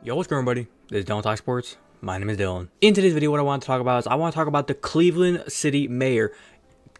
Yo, what's going on, everybody? This is Dylan Talk Sports. My name is Dylan. In today's video, what I want to talk about is the Cleveland City Mayor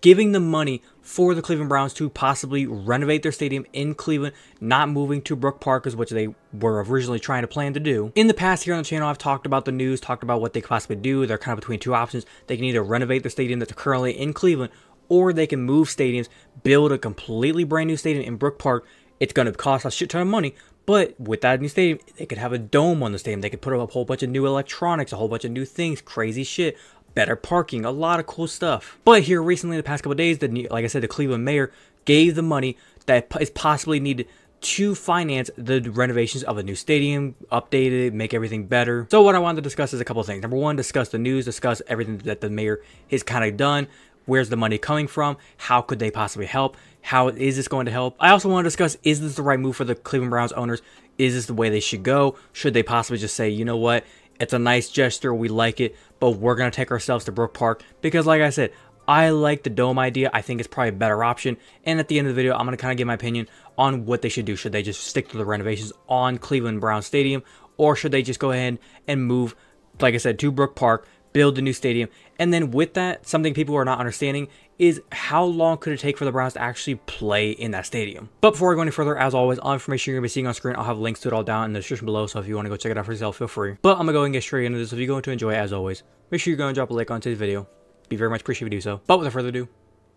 giving the money for the Cleveland Browns to possibly renovate their stadium in Cleveland, not moving to Brook Park, which they were originally trying to plan to do. In the past here on the channel, I've talked about the news, talked about what they could possibly do. They're kind of between two options. They can either renovate their stadium that's currently in Cleveland, or they can move stadiums, build a completely brand new stadium in Brook Park. It's going to cost a shit ton of money, but with that new stadium, they could have a dome on the stadium. They could put up a whole bunch of new electronics, a whole bunch of new things, crazy shit, better parking, a lot of cool stuff. But here recently, the past couple of days, like I said, the Cleveland mayor gave the money that is possibly needed to finance the renovations of a new stadium, update it, make everything better. So what I wanted to discuss is a couple of things. Number one, discuss the news, discuss everything that the mayor has kind of done. Where's the money coming from? How could they possibly help? How is this going to help? I also want to discuss, is this the right move for the Cleveland Browns owners? Is this the way they should go? Should they possibly just say, you know what, it's a nice gesture, we like it, but we're going to take ourselves to Brook Park? Because like I said, I like the dome idea. I think it's probably a better option. And at the end of the video, I'm going to kind of give my opinion on what they should do. Should they just stick to the renovations on Cleveland Browns Stadium? Or should they just go ahead and move, like I said, to Brook Park, build a new stadium? And then with that, something people are not understanding is how long could it take for the Browns to actually play in that stadium. But before I go any further, as always, all information you're going to be seeing on screen, I'll have links to it all down in the description below, so if you want to go check it out for yourself, feel free. But I'm going to go and get straight into this. If you're going to enjoy it, as always, make sure you're going to drop a like on today's video. Be very much appreciated if you do so. But without further ado,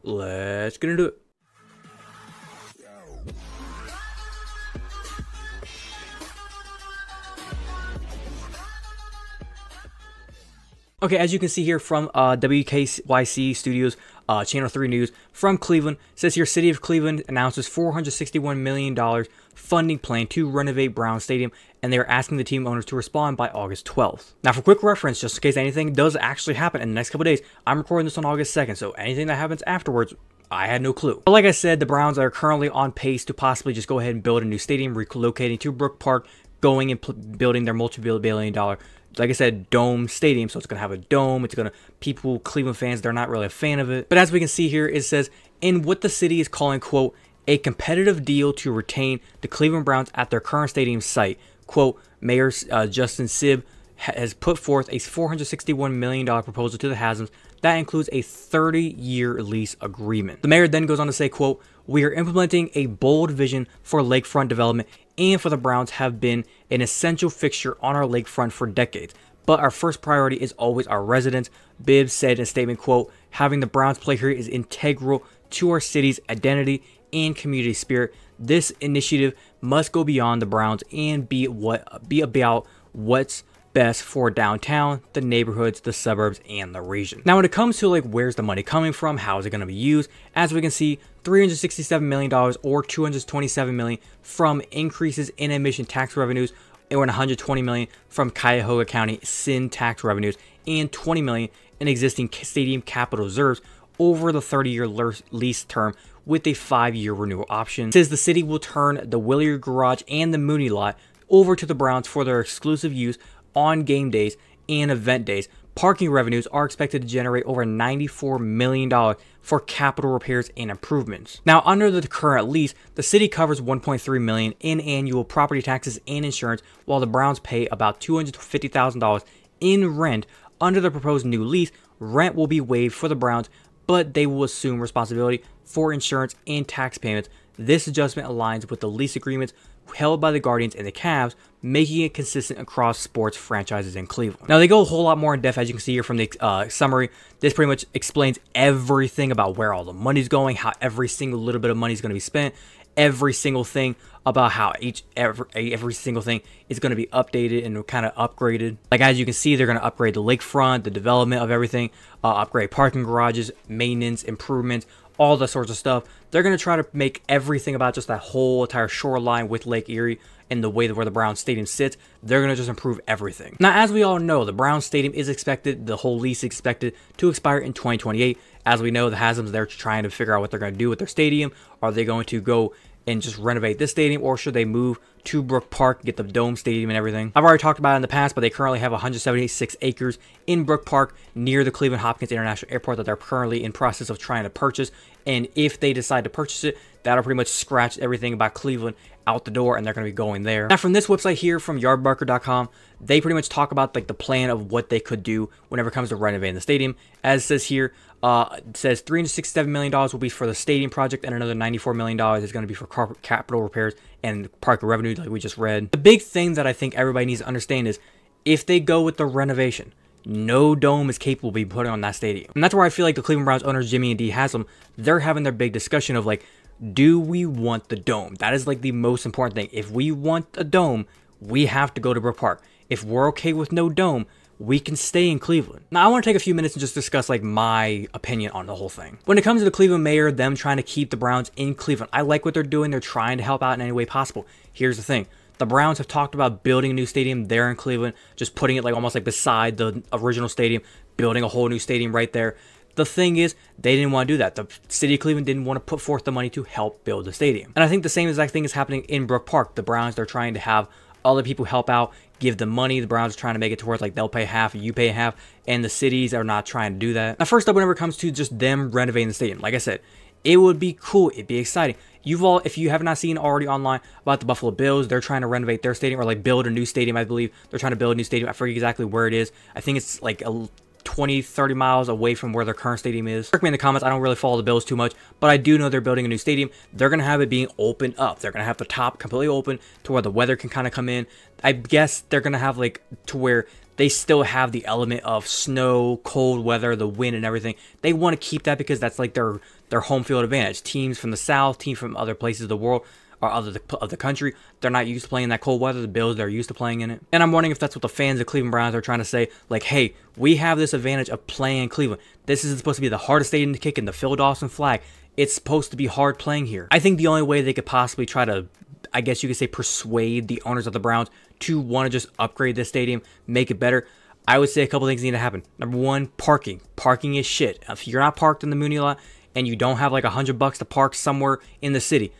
let's get into it. Okay, as you can see here from WKYC Studios, Channel 3 News from Cleveland, says here, City of Cleveland announces $461 million funding plan to renovate Brown Stadium, and they are asking the team owners to respond by August 12th. Now, for quick reference, just in case anything does actually happen in the next couple of days, I'm recording this on August 2nd, so anything that happens afterwards, I had no clue. But like I said, the Browns are currently on pace to possibly just go ahead and build a new stadium, relocating to Brook Park, going and building their multi-billion-dollar, like I said, dome stadium. So it's going to have a dome. It's going to, people, Cleveland fans, they're not really a fan of it. But as we can see here, it says, in what the city is calling, quote, a competitive deal to retain the Cleveland Browns at their current stadium site, quote, Mayor Justin Sibb has put forth a $461 million proposal to the Hasms that includes a 30-year lease agreement. The mayor then goes on to say, quote, we are implementing a bold vision for lakefront development, and for the Browns have been an essential fixture on our lakefront for decades. But our first priority is always our residents. Bibb said in a statement, quote, having the Browns play here is integral to our city's identity and community spirit. This initiative must go beyond the Browns and be about what's best for downtown, the neighborhoods, the suburbs, and the region. Now, when it comes to like where's the money coming from, how is it going to be used, as we can see, $367 million or $227 million from increases in admission tax revenues, and $120 million from Cuyahoga County sin tax revenues, and $20 million in existing stadium capital reserves over the 30-year lease term with a 5-year renewal option. It says the city will turn the Williard Garage and the Mooney Lot over to the Browns for their exclusive use on game days and event days. Parking revenues are expected to generate over $94 million for capital repairs and improvements. Now, under the current lease, the city covers $1.3 million in annual property taxes and insurance, while the Browns pay about $250,000 in rent. Under the proposed new lease, rent will be waived for the Browns, but they will assume responsibility for insurance and tax payments. This adjustment aligns with the lease agreements held by the Guardians and the Cavs, making it consistent across sports franchises in Cleveland. Now, they go a whole lot more in depth, as you can see here from the summary. This pretty much explains everything about where all the money's going, how every single little bit of money is going to be spent, every single thing about how every single thing is going to be updated and kind of upgraded. Like, as you can see, they're going to upgrade the lakefront, the development of everything, upgrade parking garages, maintenance, improvements, all the sorts of stuff. They're going to try to make everything about just that whole entire shoreline with Lake Erie and the way that where the Browns Stadium sits. They're going to just improve everything. Now, as we all know, the Browns Stadium is expected, the whole lease is expected to expire in 2028. As we know, the Hasms, they're trying to figure out what they're going to do with their stadium. Are they going to go and just renovate this stadium, or should they move to Brook Park, get the dome stadium and everything? I've already talked about it in the past, but they currently have 176 acres in Brook Park near the Cleveland Hopkins International Airport that they're currently in process of trying to purchase. And if they decide to purchase it, that'll pretty much scratch everything about Cleveland out the door, and they're going to be going there. Now, from this website here, from yardbarker.com, they pretty much talk about like the plan of what they could do whenever it comes to renovating the stadium. As it says here, it says $367 million will be for the stadium project, and another $94 million is going to be for capital repairs and park revenue, like we just read. The big thing that I think everybody needs to understand is if they go with the renovation, no dome is capable of being put on that stadium. And that's where I feel like the Cleveland Browns owners, Jimmy and Dee Haslam, they're having their big discussion of like, do we want the dome? That is like the most important thing. If we want a dome, we have to go to Brook Park. If we're okay with no dome, we can stay in Cleveland. Now, I want to take a few minutes and just discuss like my opinion on the whole thing. When it comes to the Cleveland mayor, them trying to keep the Browns in Cleveland, I like what they're doing. They're trying to help out in any way possible. Here's the thing. The Browns have talked about building a new stadium there in Cleveland, just putting it like almost like beside the original stadium, building a whole new stadium right there. The thing is, they didn't want to do that. The city of Cleveland didn't want to put forth the money to help build the stadium. And I think the same exact thing is happening in Brook Park. The Browns, they're trying to have other people help out, give them money. The Browns are trying to make it towards like they'll pay half, you pay half, and the cities are not trying to do that. Now, first up, whenever it comes to just them renovating the stadium, like I said, it would be cool. It'd be exciting. If you have not seen already online about the Buffalo Bills, they're trying to renovate their stadium or like build a new stadium. I believe they're trying to build a new stadium. I forget exactly where it is. I think it's like 20-30 miles away from where their current stadium is. Correct me in the comments. I don't really follow the Bills too much, but I do know they're building a new stadium. They're going to have it being opened up. They're going to have the top completely open to where the weather can kind of come in. I guess they're going to have like to where they still have the element of snow, cold weather, the wind and everything. They want to keep that because that's like their home field advantage. Teams from the South, teams from other places of the world, or other of the country, they're not used to playing that cold weather. The Bills, they're used to playing in it. And I'm wondering if that's what the fans of Cleveland Browns are trying to say. Like, hey, we have this advantage of playing in Cleveland. This is supposed to be the hardest stadium to kick in, the Phil Dawson flag. It's supposed to be hard playing here. I think the only way they could possibly try to, I guess you could say, persuade the owners of the Browns to want to just upgrade this stadium, make it better, I would say a couple things need to happen. Number one, parking. Parking is shit. If you're not parked in the Mooney lot and you don't have like $100 to park somewhere in the city,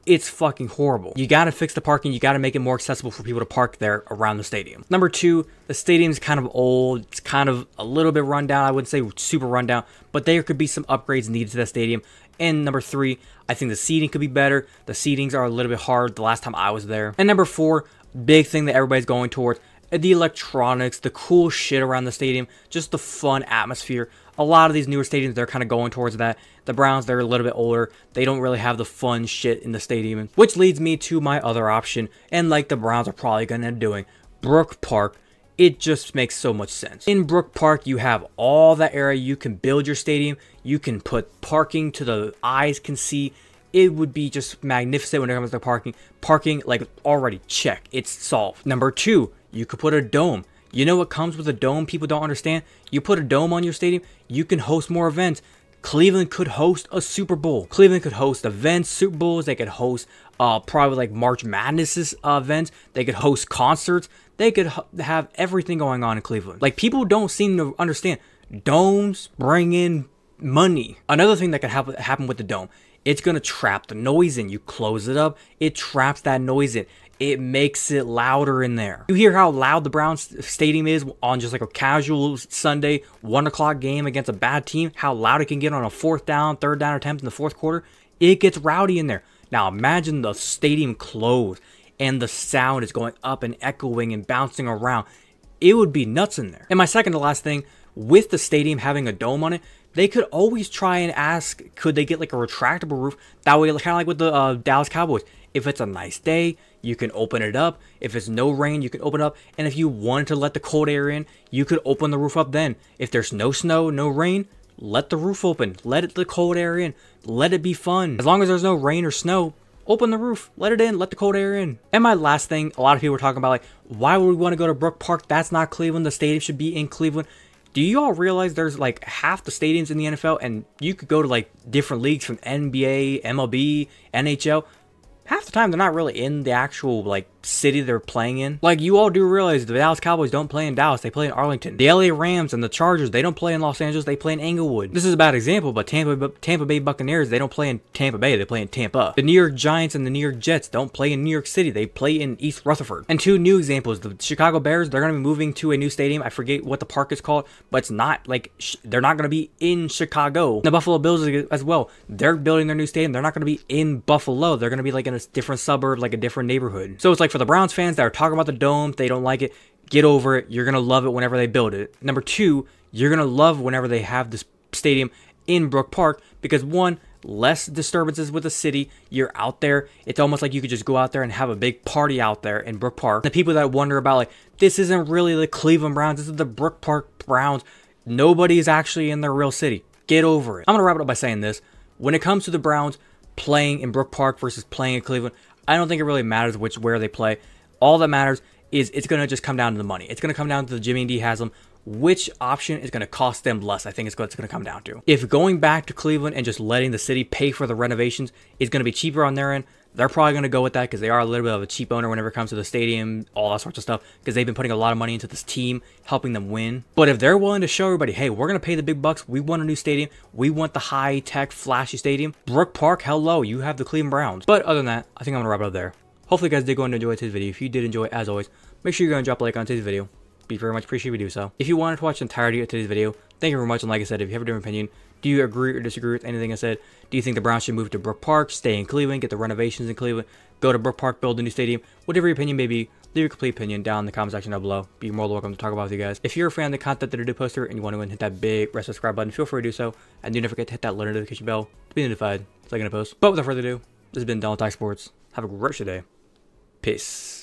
it's fucking horrible. You got to fix the parking. You got to make it more accessible for people to park there around the stadium. Number two, the stadium's kind of old. It's kind of a little bit run down. I wouldn't say super run down, but there could be some upgrades needed to that stadium. And number three, I think the seating could be better. The seatings are a little bit hard the last time I was there. And number four, big thing that everybody's going towards, the electronics, the cool shit around the stadium, just the fun atmosphere. A lot of these newer stadiums, they're kind of going towards that. The Browns, they're a little bit older. They don't really have the fun shit in the stadium, which leads me to my other option. And like the Browns are probably going to end up doing, Brook Park. It just makes so much sense. In Brook Park, you have all that area. You can build your stadium. You can put parking to the eyes can see. It would be just magnificent when it comes to parking. Parking, like, already check. It's solved. Number two, you could put a dome. You know what comes with a dome people don't understand? You put a dome on your stadium, you can host more events. Cleveland could host a Super Bowl. Cleveland could host events, Super Bowls. They could host probably like March Madness events. They could host concerts. They could have everything going on in Cleveland. Like, people don't seem to understand. Domes bring in money. Another thing that could happen with the dome, it's going to trap the noise in. You close it up, it traps that noise in. It makes it louder in there. You hear how loud the Browns stadium is on just like a casual Sunday 1 o'clock game against a bad team, how loud it can get on a fourth down, third down attempt in the fourth quarter. It gets rowdy in there. Now imagine the stadium closed and the sound is going up and echoing and bouncing around. It would be nuts in there. And my second to last thing, with the stadium having a dome on it, they could always try and ask, could they get like a retractable roof? That way, kind of like with the Dallas Cowboys. If it's a nice day, you can open it up. If it's no rain, you can open it up. And if you wanted to let the cold air in, you could open the roof up then. If there's no snow, no rain, let the roof open. Let the cold air in. Let it be fun. As long as there's no rain or snow, open the roof. Let it in. Let the cold air in. And my last thing, a lot of people were talking about like, why would we want to go to Brook Park? That's not Cleveland. The stadium should be in Cleveland. Do you all realize there's like half the stadiums in the NFL and you could go to like different leagues from NBA, MLB, NHL. Half the time they're not really in the actual like city they're playing in. Like, you all do realize the Dallas Cowboys don't play in Dallas, they play in Arlington. The LA Rams and the Chargers, they don't play in Los Angeles, they play in Inglewood. This is a bad example, but Tampa Bay Buccaneers, they don't play in Tampa Bay, they play in Tampa. The New York Giants and the New York Jets don't play in New York City, they play in East Rutherford. And two new examples, the Chicago Bears, they're going to be moving to a new stadium. I forget what the park is called, but it's not like, they're not going to be in Chicago. The Buffalo Bills as well, they're building their new stadium, they're not going to be in Buffalo, they're going to be like in a different suburb, like a different neighborhood. So it's like for the Browns fans that are talking about the dome, they don't like it, get over it. You're going to love it whenever they build it. Number two, you're going to love whenever they have this stadium in Brook Park because one, less disturbances with the city. You're out there. It's almost like you could just go out there and have a big party out there in Brook Park. The people that wonder about like, this isn't really the Cleveland Browns, this is the Brook Park Browns. Nobody is actually in their real city. Get over it. I'm going to wrap it up by saying this. When it comes to the Browns playing in Brook Park versus playing in Cleveland, I don't think it really matters where they play. All that matters is it's going to just come down to the money. It's going to come down to the Jimmy and D Haslam. Which option is going to cost them less, I think is what it's going to come down to. If going back to Cleveland and just letting the city pay for the renovations is going to be cheaper on their end, they're probably going to go with that because they are a little bit of a cheap owner whenever it comes to the stadium, all that sorts of stuff, because they've been putting a lot of money into this team, helping them win. But if they're willing to show everybody, hey, we're going to pay the big bucks, we want a new stadium, we want the high-tech, flashy stadium, Brook Park, hello, you have the Cleveland Browns. But other than that, I think I'm going to wrap it up there. Hopefully you guys did go and enjoy today's video. If you did enjoy it, as always, make sure you go and drop a like on today's video. Be very much appreciated if you do so. If you wanted to watch the entirety of today's video, thank you very much. And like I said, if you have a different opinion, do you agree or disagree with anything I said? Do you think the Browns should move to Brook Park, stay in Cleveland, get the renovations in Cleveland, go to Brook Park, build a new stadium? Whatever your opinion may be, leave your complete opinion down in the comment section down below. Be more than welcome to talk about with you guys. If you're a fan of the content that I do poster and you want to hit that big red subscribe button, feel free to do so. And do not forget to hit that little notification bell to be notified so I can post. But without further ado, this has been Donald Sports. Have a great day. Peace.